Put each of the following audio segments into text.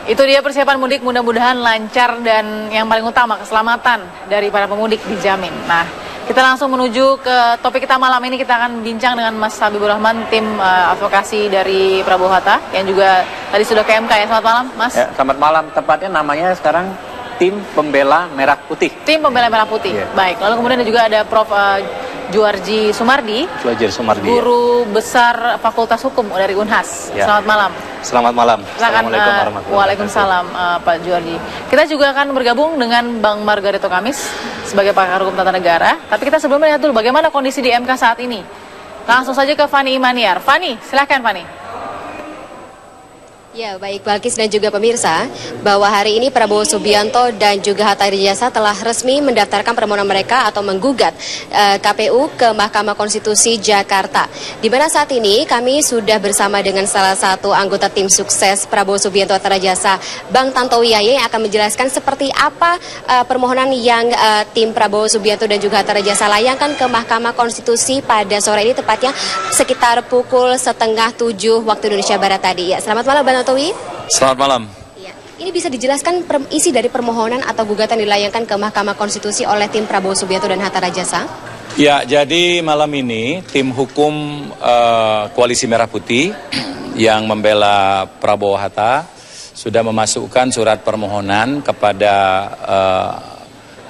Itu dia persiapan mudik, mudah-mudahan lancar dan yang paling utama keselamatan dari para pemudik dijamin. Nah, kita langsung menuju ke topik kita malam ini. Kita akan bincang dengan Mas Habibur Rahman, tim advokasi dari Prabowo Hatta, yang juga tadi sudah ke MK ya. Selamat malam, Mas. Ya, selamat malam. Tepatnya namanya sekarang Tim Pembela Merah Putih. Tim Pembela Merah Putih. Ya. Baik. Lalu kemudian juga ada Prof. Juarji Sumardi, Guru Besar Fakultas Hukum dari Unhas. Ya. Selamat malam. Selamat malam. Assalamualaikum warahmatullahi wabarakatuh. Waalaikumsalam, Pak Juarji. Kita juga akan bergabung dengan Bang Margaretto Kamis sebagai pakar hukum tata negara. Tapi kita sebelumnya lihat dulu bagaimana kondisi di MK saat ini. Langsung saja ke Fani Imaniar. Fani, silahkan Fani. Ya, baik Balkis dan juga pemirsa, bahwa hari ini Prabowo Subianto dan juga Hatta Rajasa telah resmi mendaftarkan permohonan mereka atau menggugat KPU ke Mahkamah Konstitusi Jakarta. Di mana saat ini kami sudah bersama dengan salah satu anggota tim sukses Prabowo Subianto Hatta Rajasa, Bang Tantowi Yahya, yang akan menjelaskan seperti apa permohonan yang tim Prabowo Subianto dan juga Hatta Rajasa layangkan ke Mahkamah Konstitusi pada sore ini, tepatnya sekitar pukul 6:30 waktu Indonesia Barat tadi. Ya, selamat malam Bang Tantowi. Selamat malam. Ya, ini bisa dijelaskan isi dari permohonan atau gugatan dilayangkan ke Mahkamah Konstitusi oleh tim Prabowo Subianto dan Hatta Rajasa? Ya, jadi malam ini tim hukum Koalisi Merah Putih yang membela Prabowo Hatta sudah memasukkan surat permohonan kepada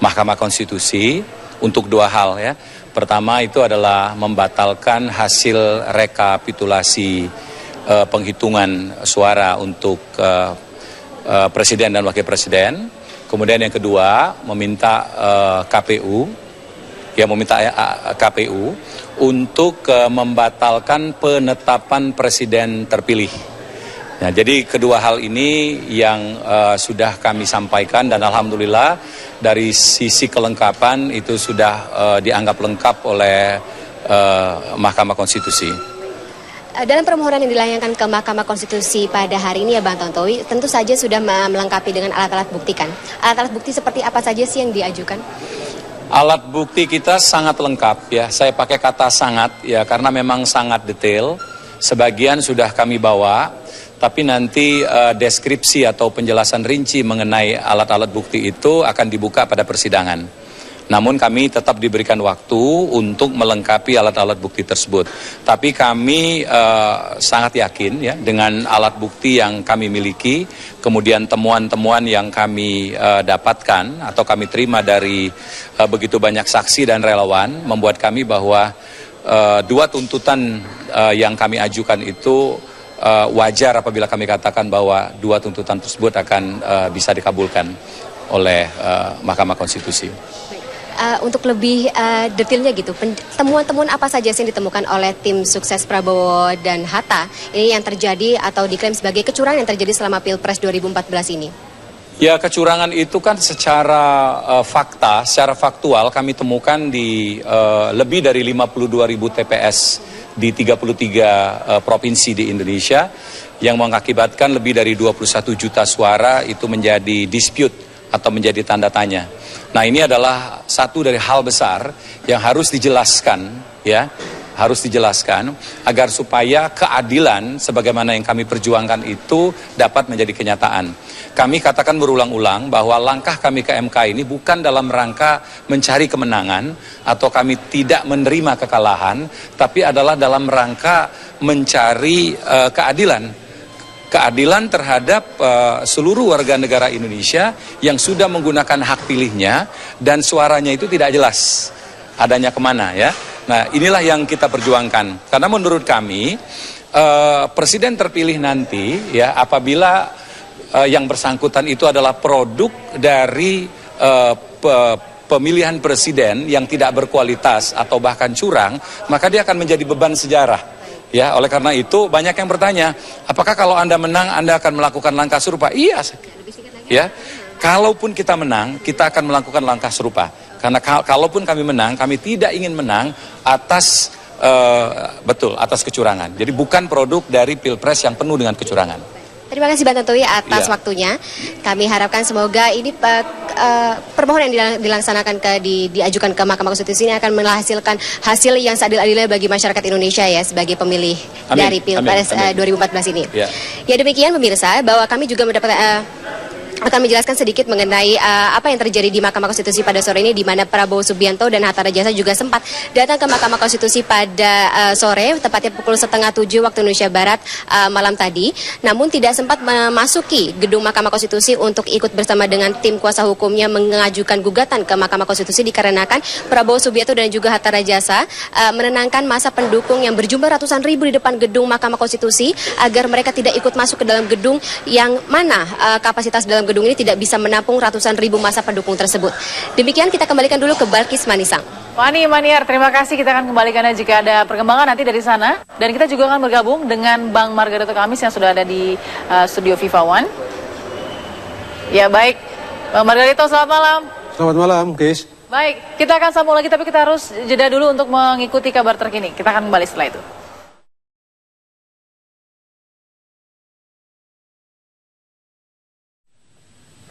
Mahkamah Konstitusi untuk dua hal ya. Pertama itu adalah membatalkan hasil rekapitulasi penghitungan suara untuk presiden dan wakil presiden. Kemudian yang kedua meminta KPU untuk membatalkan penetapan presiden terpilih. Nah, jadi kedua hal ini yang sudah kami sampaikan dan alhamdulillah dari sisi kelengkapan itu sudah dianggap lengkap oleh Mahkamah Konstitusi. Dalam permohonan yang dilayangkan ke Mahkamah Konstitusi pada hari ini ya Bang Tantowi, tentu saja sudah melengkapi dengan alat-alat bukti kan. Alat-alat bukti seperti apa saja sih yang diajukan? Alat bukti kita sangat lengkap ya. Saya pakai kata sangat ya karena memang sangat detail. Sebagian sudah kami bawa, tapi nanti deskripsi atau penjelasan rinci mengenai alat-alat bukti itu akan dibuka pada persidangan. Namun kami tetap diberikan waktu untuk melengkapi alat-alat bukti tersebut. Tapi kami sangat yakin ya dengan alat bukti yang kami miliki, kemudian temuan-temuan yang kami dapatkan atau kami terima dari begitu banyak saksi dan relawan, membuat kami bahwa dua tuntutan yang kami ajukan itu wajar apabila kami katakan bahwa dua tuntutan tersebut akan bisa dikabulkan oleh Mahkamah Konstitusi. Untuk lebih detailnya gitu, temuan-temuan apa saja yang ditemukan oleh tim sukses Prabowo dan Hatta ini yang terjadi atau diklaim sebagai kecurangan yang terjadi selama Pilpres 2014 ini? Ya, kecurangan itu kan secara secara faktual kami temukan di lebih dari 52.000 TPS di 33 provinsi di Indonesia yang mengakibatkan lebih dari 21 juta suara itu menjadi dispute atau menjadi tanda tanya. Nah, ini adalah satu dari hal besar yang harus dijelaskan ya, harus dijelaskan agar supaya keadilan sebagaimana yang kami perjuangkan itu dapat menjadi kenyataan. Kami katakan berulang-ulang bahwa langkah kami ke MK ini bukan dalam rangka mencari kemenangan atau kami tidak menerima kekalahan, tapi adalah dalam rangka mencari keadilan. Keadilan terhadap seluruh warga negara Indonesia yang sudah menggunakan hak pilihnya dan suaranya itu tidak jelas adanya kemana ya. Nah, inilah yang kita perjuangkan. Karena menurut kami presiden terpilih nanti ya apabila yang bersangkutan itu adalah produk dari pemilihan presiden yang tidak berkualitas atau bahkan curang, maka dia akan menjadi beban sejarah. Ya, oleh karena itu banyak yang bertanya, apakah kalau Anda menang Anda akan melakukan langkah serupa? Iya. Ya. Kalaupun kita menang, kita akan melakukan langkah serupa. Karena kalaupun kami menang, kami tidak ingin menang atas atas kecurangan. Jadi bukan produk dari Pilpres yang penuh dengan kecurangan. Terima kasih Bang Tantowi atas Iya. waktunya. Kami harapkan semoga ini permohonan yang dilaksanakan diajukan ke Mahkamah Konstitusi ini akan menghasilkan hasil yang seadil-adilnya bagi masyarakat Indonesia ya sebagai pemilih Amin. dari Pilpres Amin. 2014 ini. Ya. Ya demikian pemirsa bahwa kami juga mendapat akan menjelaskan sedikit mengenai apa yang terjadi di Mahkamah Konstitusi pada sore ini, di mana Prabowo Subianto dan Hatta Rajasa juga sempat datang ke Mahkamah Konstitusi pada sore, tepatnya pukul 6:30 waktu Indonesia Barat malam tadi. Namun tidak sempat memasuki gedung Mahkamah Konstitusi untuk ikut bersama dengan tim kuasa hukumnya mengajukan gugatan ke Mahkamah Konstitusi dikarenakan Prabowo Subianto dan juga Hatta Rajasa menenangkan masa pendukung yang berjumlah ratusan ribu di depan gedung Mahkamah Konstitusi agar mereka tidak ikut masuk ke dalam gedung yang mana kapasitas dalam gedung ini tidak bisa menampung ratusan ribu masa pendukung tersebut. Demikian kita kembalikan dulu ke Balkis Manisang. Fani Maniar, terima kasih. Kita akan kembalikan jika ada perkembangan nanti dari sana. Dan kita juga akan bergabung dengan Bang Margaretto Kamis yang sudah ada di studio FIFA One. Ya baik, Bang Margaretto selamat malam. Selamat malam, Kis. Baik, kita akan sambung lagi tapi kita harus jeda dulu untuk mengikuti kabar terkini. Kita akan kembali setelah itu.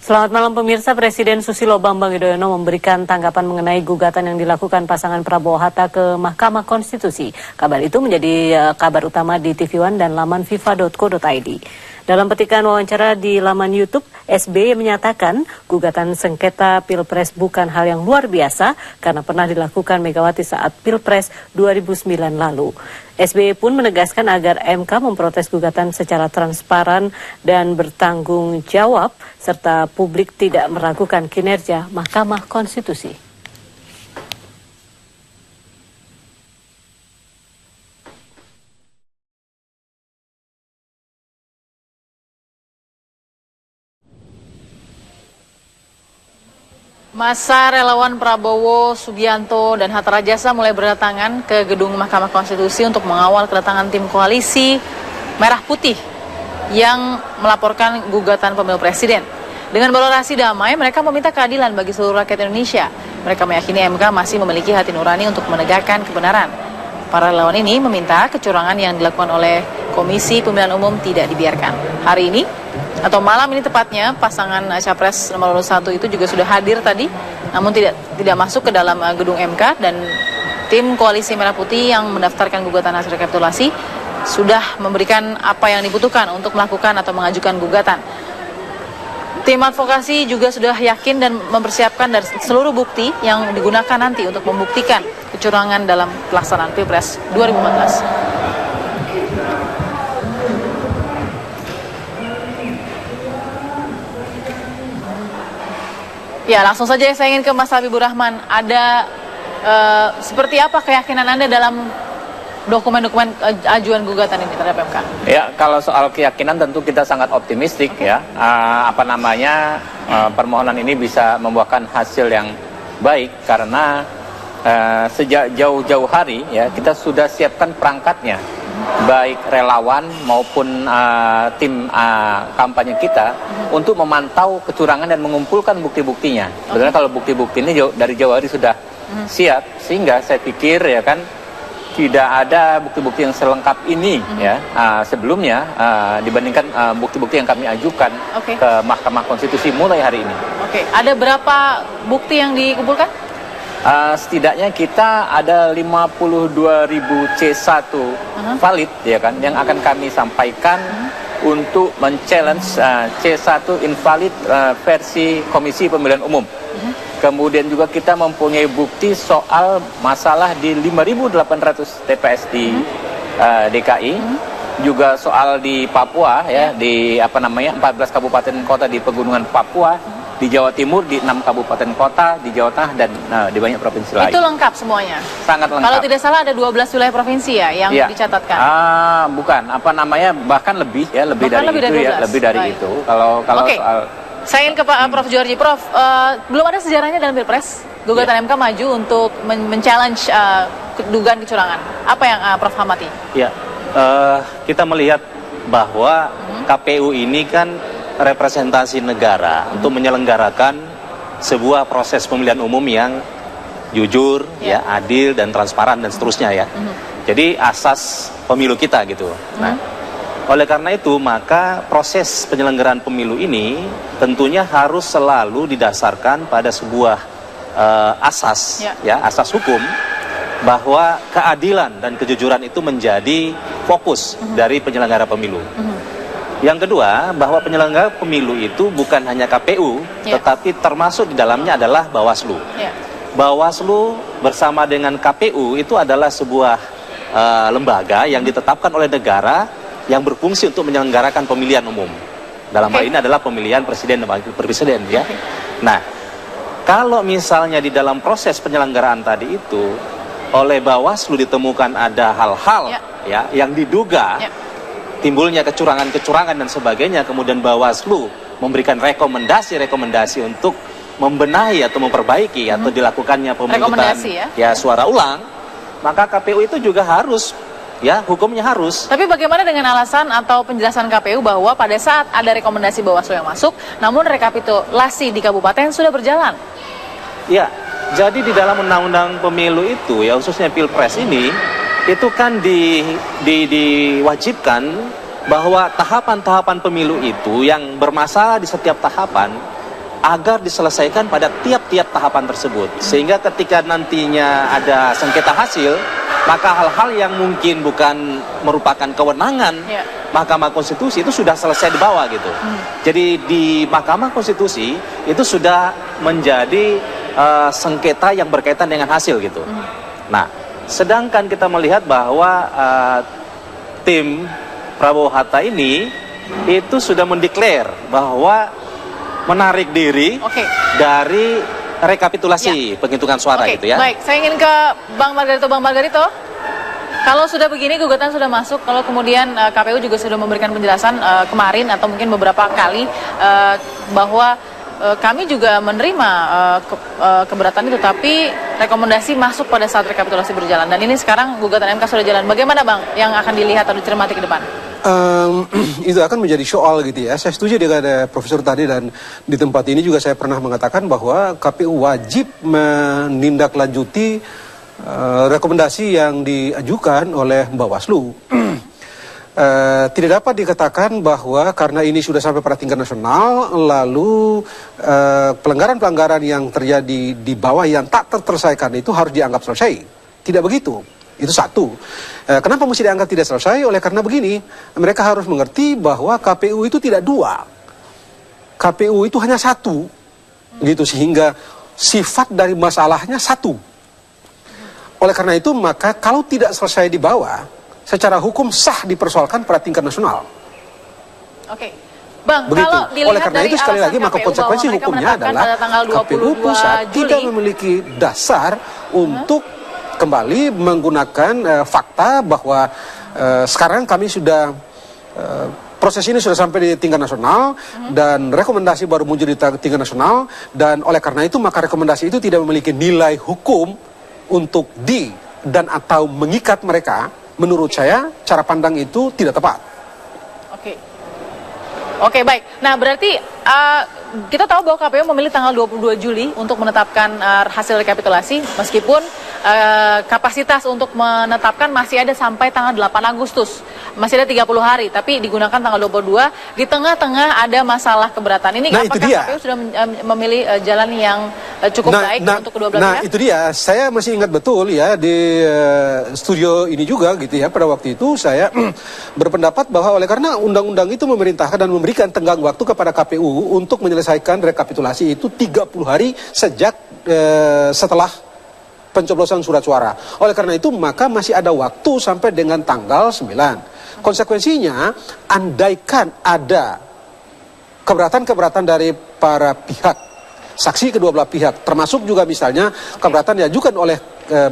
Selamat malam pemirsa, Presiden Susilo Bambang Yudhoyono memberikan tanggapan mengenai gugatan yang dilakukan pasangan Prabowo Hatta ke Mahkamah Konstitusi. Kabar itu menjadi kabar utama di TV One dan laman fifa.co.id. Dalam petikan wawancara di laman YouTube, SBY menyatakan gugatan sengketa Pilpres bukan hal yang luar biasa karena pernah dilakukan Megawati saat Pilpres 2009 lalu. SBY pun menegaskan agar MK memprotes gugatan secara transparan dan bertanggung jawab serta publik tidak meragukan kinerja Mahkamah Konstitusi. Masa relawan Prabowo, Subianto, dan Hatta Rajasa mulai berdatangan ke gedung Mahkamah Konstitusi untuk mengawal kedatangan tim koalisi Merah Putih yang melaporkan gugatan pemilu presiden. Dengan berorasi damai, mereka meminta keadilan bagi seluruh rakyat Indonesia. Mereka meyakini MK masih memiliki hati nurani untuk menegakkan kebenaran. Para relawan ini meminta kecurangan yang dilakukan oleh Komisi Pemilihan Umum tidak dibiarkan. Hari ini, atau malam ini tepatnya, pasangan Capres nomor 1 itu juga sudah hadir tadi, namun tidak masuk ke dalam gedung MK, dan tim Koalisi Merah Putih yang mendaftarkan gugatan hasil rekapitulasi sudah memberikan apa yang dibutuhkan untuk melakukan atau mengajukan gugatan. Tim advokasi juga sudah yakin dan mempersiapkan dari seluruh bukti yang digunakan nanti untuk membuktikan kecurangan dalam pelaksanaan Pilpres 2014. Ya, langsung saja saya ingin ke Mas Habibur Rahman. Ada seperti apa keyakinan Anda dalam dokumen-dokumen ajuan gugatan ini terhadap MK? Ya, kalau soal keyakinan tentu kita sangat optimistik ya. Permohonan ini bisa membuahkan hasil yang baik karena sejak jauh-jauh hari ya kita sudah siapkan perangkatnya, baik relawan maupun tim kampanye kita untuk memantau kecurangan dan mengumpulkan bukti-buktinya. Sebenarnya kalau bukti-bukti ini dari jauh hari sudah siap, sehingga saya pikir ya kan tidak ada bukti-bukti yang selengkap ini ya sebelumnya dibandingkan bukti-bukti yang kami ajukan ke Mahkamah Konstitusi mulai hari ini. Ada berapa bukti yang dikumpulkan? Setidaknya kita ada 52.000 C1 valid ya kan yang akan kami sampaikan untuk men-challenge C1 invalid versi Komisi Pemilihan Umum. Kemudian juga kita mempunyai bukti soal masalah di 5.800 TPS di DKI, juga soal di Papua ya, di 14 kabupaten kota di pegunungan Papua, di Jawa Timur di 6 kabupaten kota, di Jawa Tengah dan di banyak provinsi lain. Itu lengkap semuanya. Sangat lengkap. Kalau tidak salah ada 12 wilayah provinsi ya yang dicatatkan. Bukan, bahkan lebih ya, lebih bahkan dari itu. Kalau soal saya ingin ke Pak Prof. Djorghi. Prof, belum ada sejarahnya dalam Pilpres gugatan MK maju untuk men-challenge dugaan kecurangan. Apa yang Prof amati? Ya, kita melihat bahwa KPU ini kan representasi negara untuk menyelenggarakan sebuah proses pemilihan umum yang jujur, ya, adil dan transparan dan seterusnya ya. Jadi asas pemilu kita gitu. Nah, Oleh karena itu, maka proses penyelenggaraan pemilu ini tentunya harus selalu didasarkan pada sebuah asas, asas hukum, bahwa keadilan dan kejujuran itu menjadi fokus dari penyelenggara pemilu. Yang kedua, bahwa penyelenggara pemilu itu bukan hanya KPU, tetapi termasuk di dalamnya adalah Bawaslu. Bawaslu bersama dengan KPU itu adalah sebuah lembaga yang ditetapkan oleh negara yang berfungsi untuk menyelenggarakan pemilihan umum. Dalam hal ini adalah pemilihan presiden dan wakil presiden, ya. Nah, kalau misalnya di dalam proses penyelenggaraan tadi itu oleh Bawaslu ditemukan ada hal-hal yang diduga timbulnya kecurangan-kecurangan dan sebagainya, kemudian Bawaslu memberikan rekomendasi untuk membenahi atau memperbaiki atau dilakukannya pemungutan suara ulang, maka KPU itu juga harus, hukumnya harus. Tapi bagaimana dengan alasan atau penjelasan KPU bahwa pada saat ada rekomendasi Bawaslu yang masuk, namun rekapitulasi di kabupaten sudah berjalan? Ya, jadi di dalam undang-undang pemilu itu, khususnya Pilpres ini, itu kan diwajibkan bahwa tahapan-tahapan pemilu itu yang bermasalah di setiap tahapan agar diselesaikan pada tiap-tiap tahapan tersebut. Sehingga ketika nantinya ada sengketa hasil, maka hal-hal yang mungkin bukan merupakan kewenangan Mahkamah Konstitusi itu sudah selesai dibawa gitu. Jadi di Mahkamah Konstitusi itu sudah menjadi sengketa yang berkaitan dengan hasil gitu. Nah, sedangkan kita melihat bahwa tim Prabowo Hatta ini itu sudah mendeklar bahwa menarik diri dari rekapitulasi penghitungan suara gitu ya. Baik, saya ingin ke Bang Margarito. Bang Margarito, kalau sudah begini gugatan sudah masuk, kalau kemudian KPU juga sudah memberikan penjelasan kemarin atau mungkin beberapa kali bahwa kami juga menerima keberatan itu, tapi rekomendasi masuk pada saat rekapitulasi berjalan. Dan ini sekarang gugatan MK sudah jalan. Bagaimana Bang yang akan dilihat atau dicermati ke depan? Itu akan menjadi soal gitu ya. Saya setuju dengan Profesor tadi, dan di tempat ini juga saya pernah mengatakan bahwa KPU wajib menindaklanjuti rekomendasi yang diajukan oleh Bawaslu. Tidak dapat dikatakan bahwa karena ini sudah sampai pada tingkat nasional, lalu pelanggaran-pelanggaran yang terjadi di bawah yang tak terselesaikan itu harus dianggap selesai. Tidak begitu. Itu satu. Kenapa mesti dianggap tidak selesai? Oleh karena begini, mereka harus mengerti bahwa KPU itu tidak dua. KPU itu hanya satu. Gitu, sehingga sifat dari masalahnya satu. Oleh karena itu, maka kalau tidak selesai di bawah, secara hukum sah dipersoalkan pada tingkat nasional. Bang, begitu. kalau dilihat oleh karena itu sekali lagi maka konsekuensi hukumnya adalah KPU pusat tidak memiliki dasar untuk kembali menggunakan fakta bahwa sekarang kami sudah proses ini sudah sampai di tingkat nasional dan rekomendasi baru muncul di tingkat nasional, dan oleh karena itu maka rekomendasi itu tidak memiliki nilai hukum untuk dan atau mengikat mereka. Menurut saya cara pandang itu tidak tepat. Oke, baik. Nah, berarti kita tahu bahwa KPU memilih tanggal 22 Juli untuk menetapkan hasil rekapitulasi, meskipun kapasitas untuk menetapkan masih ada sampai tanggal 8 Agustus. Masih ada 30 hari, tapi digunakan tanggal 22. Di tengah-tengah ada masalah keberatan. Ini apakah KPU sudah memilih jalan yang cukup baik untuk kedua belah pihak? Nah, itu dia. Saya masih ingat betul ya di studio ini juga gitu ya. Pada waktu itu saya berpendapat bahwa oleh karena undang-undang itu memerintahkan dan memberikan tenggang waktu kepada KPU untuk menyelesaikan rekapitulasi itu 30 hari sejak setelah pencoblosan surat suara. Oleh karena itu maka masih ada waktu sampai dengan tanggal 9. Konsekuensinya, andaikan ada keberatan-keberatan dari para pihak, saksi kedua belah pihak, termasuk juga misalnya keberatan diajukan oleh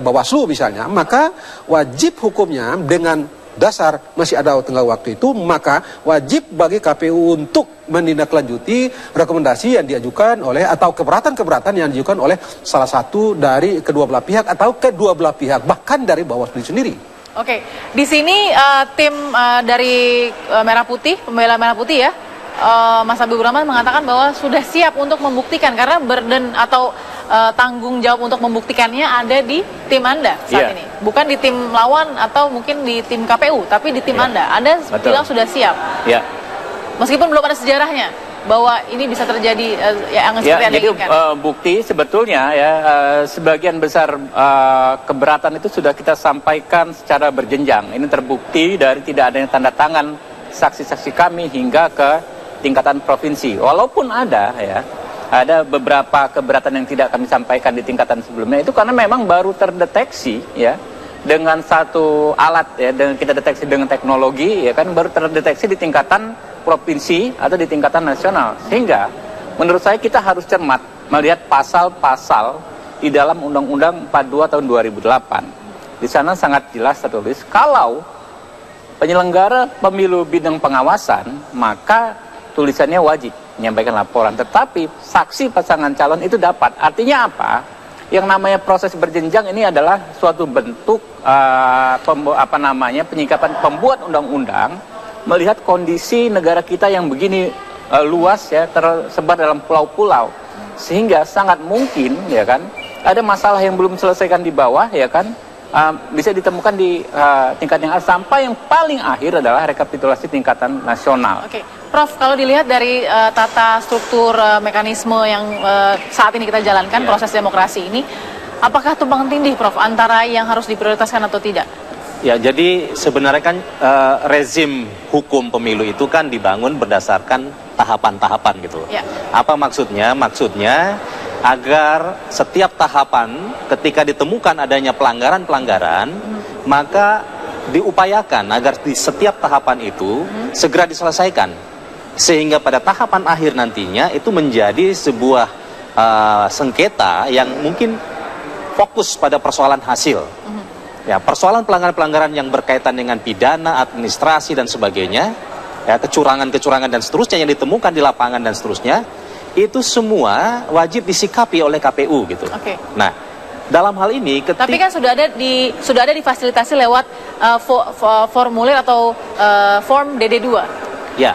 Bawaslu misalnya, maka wajib hukumnya dengan dasar masih ada tenggang waktu itu, maka wajib bagi KPU untuk menindaklanjuti rekomendasi yang diajukan oleh atau keberatan-keberatan yang diajukan oleh salah satu dari kedua belah pihak atau kedua belah pihak, bahkan dari Bawaslu sendiri. Di sini tim dari Merah Putih, pembela Merah Putih ya, Mas Habibur Rahman mengatakan bahwa sudah siap untuk membuktikan karena burden atau tanggung jawab untuk membuktikannya ada di tim Anda saat Iya. ini, bukan di tim lawan atau mungkin di tim KPU, tapi di tim Iya. Anda. Anda Betul. bilang sudah siap, Ya. meskipun belum ada sejarahnya bahwa ini bisa terjadi yang Ya, seperti Anda jadi inginkan. bukti sebetulnya ya sebagian besar keberatan itu sudah kita sampaikan secara berjenjang. Ini terbukti dari tidak adanya tanda tangan saksi-saksi kami hingga ke tingkatan provinsi. Walaupun ada beberapa keberatan yang tidak kami sampaikan di tingkatan sebelumnya itu karena memang baru terdeteksi ya dengan satu alat ya, dengan kita deteksi dengan teknologi ya kan, baru terdeteksi di tingkatan provinsi atau di tingkatan nasional. Sehingga menurut saya kita harus cermat melihat pasal-pasal di dalam Undang-Undang 42 tahun 2008. Di sana sangat jelas tertulis kalau penyelenggara pemilu bidang pengawasan, maka tulisannya wajib menyampaikan laporan. Tetapi saksi pasangan calon itu dapat. Artinya apa? Yang namanya proses berjenjang ini adalah suatu bentuk penyikapan pembuat undang-undang melihat kondisi negara kita yang begini luas ya, tersebar dalam pulau-pulau, sehingga sangat mungkin ya kan ada masalah yang belum selesaikan di bawah ya kan, bisa ditemukan di tingkat yang atas, sampai yang paling akhir adalah rekapitulasi tingkatan nasional. Oke, Prof, kalau dilihat dari tata struktur mekanisme yang saat ini kita jalankan, proses demokrasi ini, apakah tumpang tindih, Prof, antara yang harus diprioritaskan atau tidak? Ya, jadi sebenarnya kan rezim hukum pemilu itu kan dibangun berdasarkan tahapan-tahapan gitu. Ya. Apa maksudnya? Maksudnya agar setiap tahapan ketika ditemukan adanya pelanggaran-pelanggaran, maka diupayakan agar di setiap tahapan itu segera diselesaikan. Sehingga pada tahapan akhir nantinya itu menjadi sebuah sengketa yang mungkin fokus pada persoalan hasil. Ya, persoalan pelanggaran-pelanggaran yang berkaitan dengan pidana, administrasi dan sebagainya, ya, kecurangan-kecurangan dan seterusnya yang ditemukan di lapangan dan seterusnya, itu semua wajib disikapi oleh KPU gitu. Oke. Nah, dalam hal ini Tapi kan sudah ada difasilitasi lewat formulir atau form DD2. ya,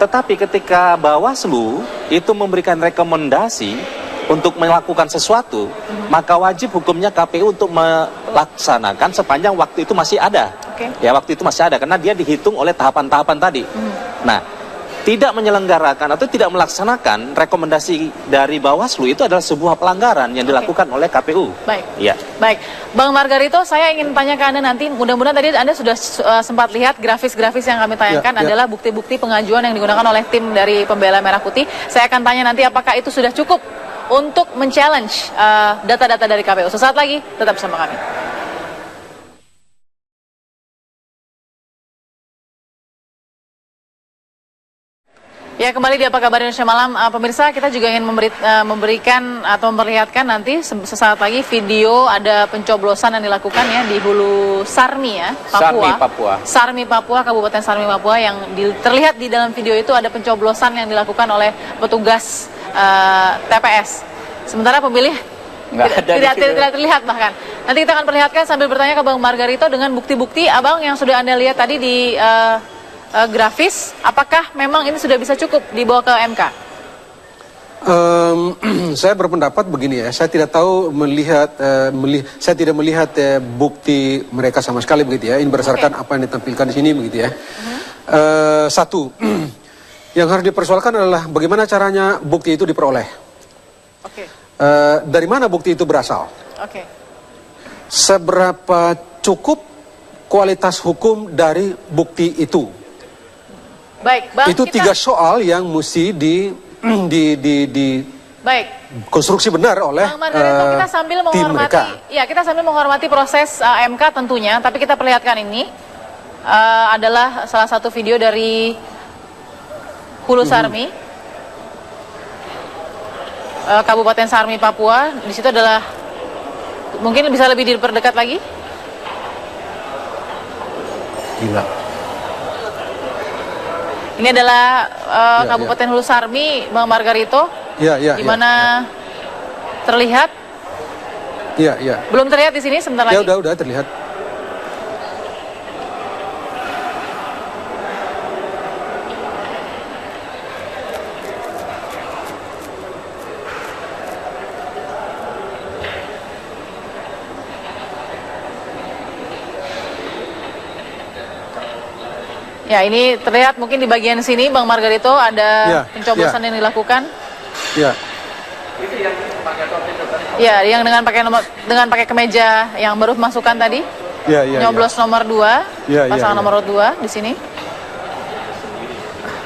tetapi ketika Bawaslu itu memberikan rekomendasi untuk melakukan sesuatu, maka wajib hukumnya KPU untuk melaksanakan sepanjang waktu itu masih ada. Oke. Ya, waktu itu masih ada karena dia dihitung oleh tahapan-tahapan tadi. Nah, tidak menyelenggarakan atau tidak melaksanakan rekomendasi dari Bawaslu itu adalah sebuah pelanggaran yang dilakukan oleh KPU. Baik. Ya. Baik, Bang Margarito, saya ingin tanya ke Anda nanti, mudah-mudahan tadi Anda sudah sempat lihat grafis-grafis yang kami tayangkan Ya. adalah bukti-bukti pengajuan yang digunakan oleh tim dari Pembela Merah Putih. Saya akan tanya nanti apakah itu sudah cukup untuk men-challenge data-data dari KPU. Sesaat lagi, tetap bersama kami. Ya, kembali di Apa Kabar Indonesia Malam. Pemirsa, kita juga ingin memberikan atau memperlihatkan nanti sesaat lagi video ada pencoblosan yang dilakukan ya di Hulu Sarmi ya, Papua. Sarmi Papua, Kabupaten Sarmi Papua, yang terlihat di dalam video itu ada pencoblosan yang dilakukan oleh petugas TPS. Sementara pemilih tidak terlihat bahkan. Nanti kita akan perlihatkan sambil bertanya ke Bang Margarito dengan bukti-bukti Abang yang sudah Anda lihat tadi di grafis, apakah memang ini sudah bisa cukup dibawa ke MK? Saya berpendapat begini ya, saya tidak tahu saya tidak melihat bukti mereka sama sekali begitu ya. Ini berdasarkan apa yang ditampilkan di sini begitu ya. Satu, yang harus dipersoalkan adalah bagaimana caranya bukti itu diperoleh. Oke. Dari mana bukti itu berasal? Oke. Seberapa cukup kualitas hukum dari bukti itu? Baik, Bang. Itu tiga soal yang mesti Baik. konstruksi benar oleh Bang Margarito, kita sambil tim mereka. kita sambil menghormati proses MK tentunya, tapi kita perlihatkan ini adalah salah satu video dari Hulu Sarmi, Kabupaten Sarmi Papua. Di situ adalah mungkin bisa lebih diperdekat lagi. Gila. Ini adalah Ya, Kabupaten Hulu Sarmi, Bang Margarito, Ya, di mana terlihat. Ya. Belum terlihat di sini, sebentar lagi. Ya udah terlihat. Ya, ini terlihat mungkin di bagian sini, Bang Margarito, ada pencoblosan yang dilakukan. Ya. Ya, yang dengan pakai kemeja yang baru masukkan tadi. Nyoblos nomor 2, pasangan nomor 2 di sini.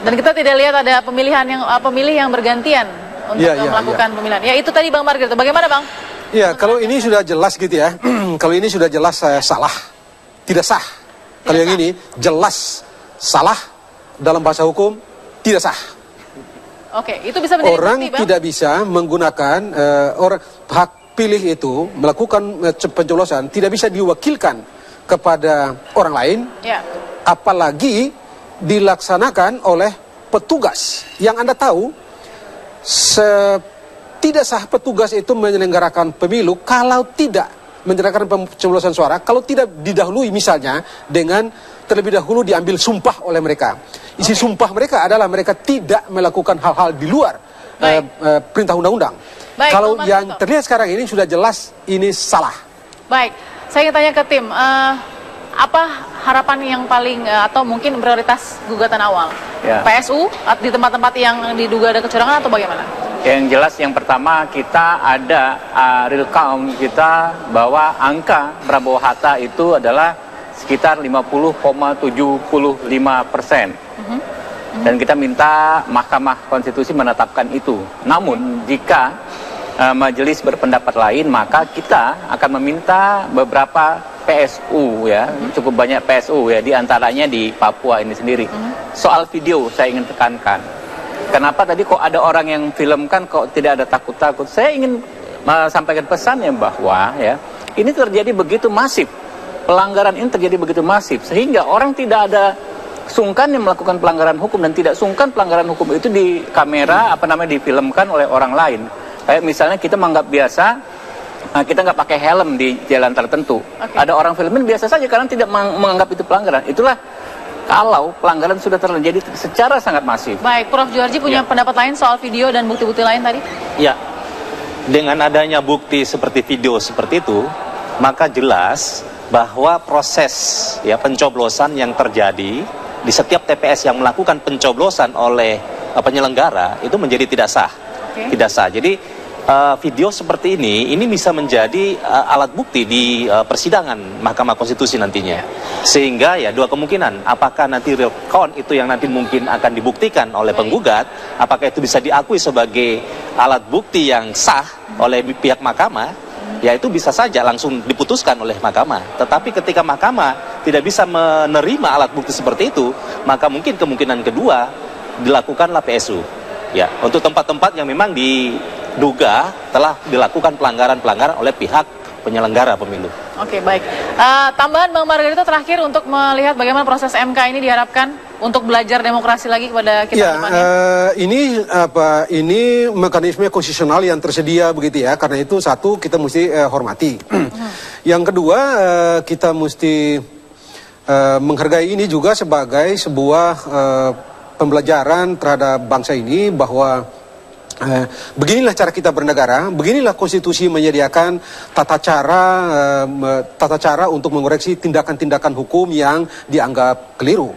Dan kita tidak lihat ada pemilih yang bergantian untuk melakukan pemilihan. Ya, itu tadi Bang Margarito. Bagaimana, Bang? Ya, kalau ini sudah jelas gitu ya. Kalau ini sudah jelas salah, tidak sah. Kalau yang ini jelas salah, dalam bahasa hukum tidak sah. Oke, itu bisa menjadi orang bukti, Bang? tidak bisa menggunakan orang hak pilih itu melakukan pencoblosan tidak bisa diwakilkan kepada orang lain, apalagi dilaksanakan oleh petugas yang Anda tahu tidak sah petugas itu menyelenggarakan pemilu kalau tidak menyelenggarakan pencoblosan suara, kalau tidak didahului misalnya dengan terlebih dahulu diambil sumpah oleh mereka. Isi sumpah mereka adalah mereka tidak melakukan hal-hal di luar perintah undang-undang. Kalau yang terlihat sekarang ini sudah jelas ini salah. Baik, saya ingin tanya ke tim, apa harapan yang paling atau mungkin prioritas gugatan awal? PSU di tempat-tempat yang diduga ada kecurangan atau bagaimana? Yang jelas yang pertama kita ada real count kita bahwa angka Prabowo Hatta itu adalah sekitar 50,75%. Dan kita minta Mahkamah Konstitusi menetapkan itu. Namun jika majelis berpendapat lain, maka kita akan meminta beberapa PSU ya, cukup banyak PSU ya, diantaranya di Papua ini sendiri. Soal video saya ingin tekankan. Kenapa tadi kok ada orang yang filmkan kok tidak ada takut-takut? Saya ingin sampaikan pesannya bahwa ya ini terjadi begitu masif. Pelanggaran ini terjadi begitu masif sehingga orang tidak ada sungkan yang melakukan pelanggaran hukum dan tidak sungkan pelanggaran hukum itu di kamera difilmkan oleh orang lain. Kayak misalnya kita menganggap biasa kita nggak pakai helm di jalan tertentu. Ada orang filmin biasa saja karena tidak menganggap itu pelanggaran. Itulah kalau pelanggaran sudah terjadi secara sangat masif. Baik, Prof. Juarji punya pendapat lain soal video dan bukti-bukti lain tadi? Ya, dengan adanya bukti seperti video seperti itu, maka jelas bahwa proses pencoblosan yang terjadi di setiap TPS yang melakukan pencoblosan oleh penyelenggara itu menjadi tidak sah. Tidak sah. Jadi video seperti ini bisa menjadi alat bukti di persidangan Mahkamah Konstitusi nantinya. Sehingga ya dua kemungkinan, apakah nanti real count itu yang nanti mungkin akan dibuktikan oleh penggugat, apakah itu bisa diakui sebagai alat bukti yang sah oleh pihak mahkamah, ya itu bisa saja langsung diputuskan oleh mahkamah. Tetapi ketika mahkamah tidak bisa menerima alat bukti seperti itu, maka mungkin kemungkinan kedua dilakukanlah PSU. Ya, untuk tempat-tempat yang memang diduga telah dilakukan pelanggaran-pelanggaran oleh pihak penyelenggara pemilu. Oke, baik. Tambahan Bang Margarito terakhir untuk melihat bagaimana proses MK ini diharapkan untuk belajar demokrasi lagi kepada kita depannya. Ini mekanisme konstitusional yang tersedia begitu ya. Karena itu satu kita mesti hormati. Yang kedua kita mesti menghargai ini juga sebagai sebuah pembelajaran terhadap bangsa ini bahwa beginilah cara kita bernegara, beginilah konstitusi menyediakan tata cara untuk mengoreksi tindakan-tindakan hukum yang dianggap keliru.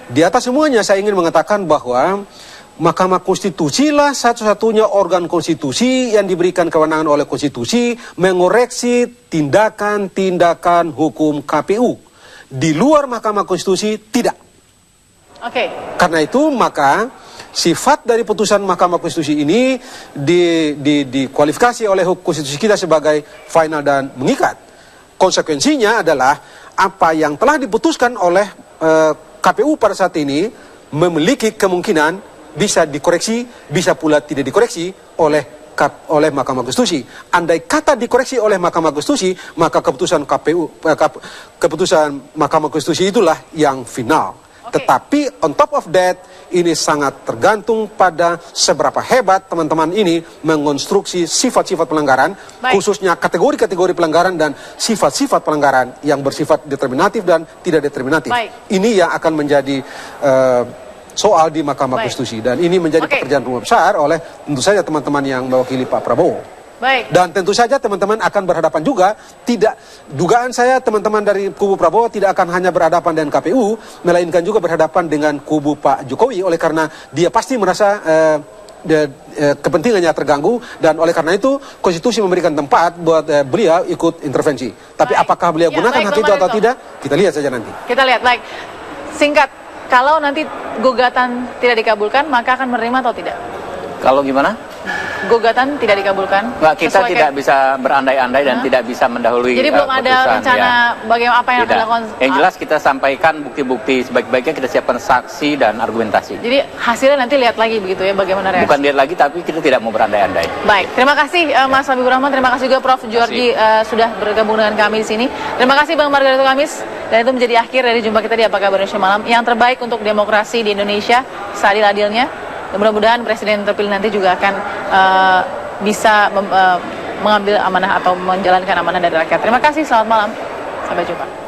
Di atas semuanya saya ingin mengatakan bahwa Mahkamah Konstitusi lah satu-satunya organ konstitusi yang diberikan kewenangan oleh konstitusi mengoreksi tindakan-tindakan hukum KPU. Di luar Mahkamah Konstitusi tidak. Karena itu maka sifat dari putusan Mahkamah Konstitusi ini dikualifikasi oleh konstitusi kita sebagai final dan mengikat. Konsekuensinya adalah apa yang telah diputuskan oleh KPU pada saat ini memiliki kemungkinan bisa dikoreksi, bisa pula tidak dikoreksi oleh Mahkamah Konstitusi. Andai kata dikoreksi oleh Mahkamah Konstitusi, maka keputusan Mahkamah Konstitusi itulah yang final. Tetapi on top of that, ini sangat tergantung pada seberapa hebat teman-teman ini mengonstruksi sifat-sifat pelanggaran, khususnya kategori-kategori pelanggaran dan sifat-sifat pelanggaran yang bersifat determinatif dan tidak determinatif. Ini yang akan menjadi soal di Mahkamah Konstitusi dan ini menjadi pekerjaan rumah besar oleh tentu saja teman-teman yang mewakili Pak Prabowo. Baik. Dan tentu saja teman-teman akan berhadapan juga, tidak, dugaan saya teman-teman dari kubu Prabowo tidak akan hanya berhadapan dengan KPU, melainkan juga berhadapan dengan kubu Pak Jokowi, oleh karena dia pasti merasa kepentingannya terganggu, dan oleh karena itu konstitusi memberikan tempat buat beliau ikut intervensi. Tapi Baik. apakah beliau Ya, gunakan baik, hak Bang itu atau Marito. tidak, kita lihat saja nanti. Kita lihat, like, singkat, kalau nanti gugatan tidak dikabulkan, maka akan menerima atau tidak? Kalau gimana? Gugatan tidak dikabulkan? Nggak, kita sesuai tidak kayak- bisa berandai-andai dan tidak bisa mendahului Jadi belum ada putusan, rencana ya. bagaimana apa yang akan Tidak. dilakukan? Yang jelas kita sampaikan bukti-bukti, sebaik-baiknya kita siapkan saksi dan argumentasi. Jadi hasilnya nanti lihat lagi begitu ya, bagaimana reaksi. Bukan lihat lagi, tapi kita tidak mau berandai-andai. Baik, terima kasih Mas Habibur Rahman, terima kasih juga Prof. Georgie sudah bergabung dengan kami di sini. Terima kasih Bang Margarito Kamis, dan itu menjadi akhir dari jumpa kita di Apa Kabar Indonesia Malam. Yang terbaik untuk demokrasi di Indonesia, seadil-adilnya. Dan mudah-mudahan Presiden terpilih nanti juga akan bisa mengambil amanah atau menjalankan amanah dari rakyat. Terima kasih, selamat malam, sampai jumpa.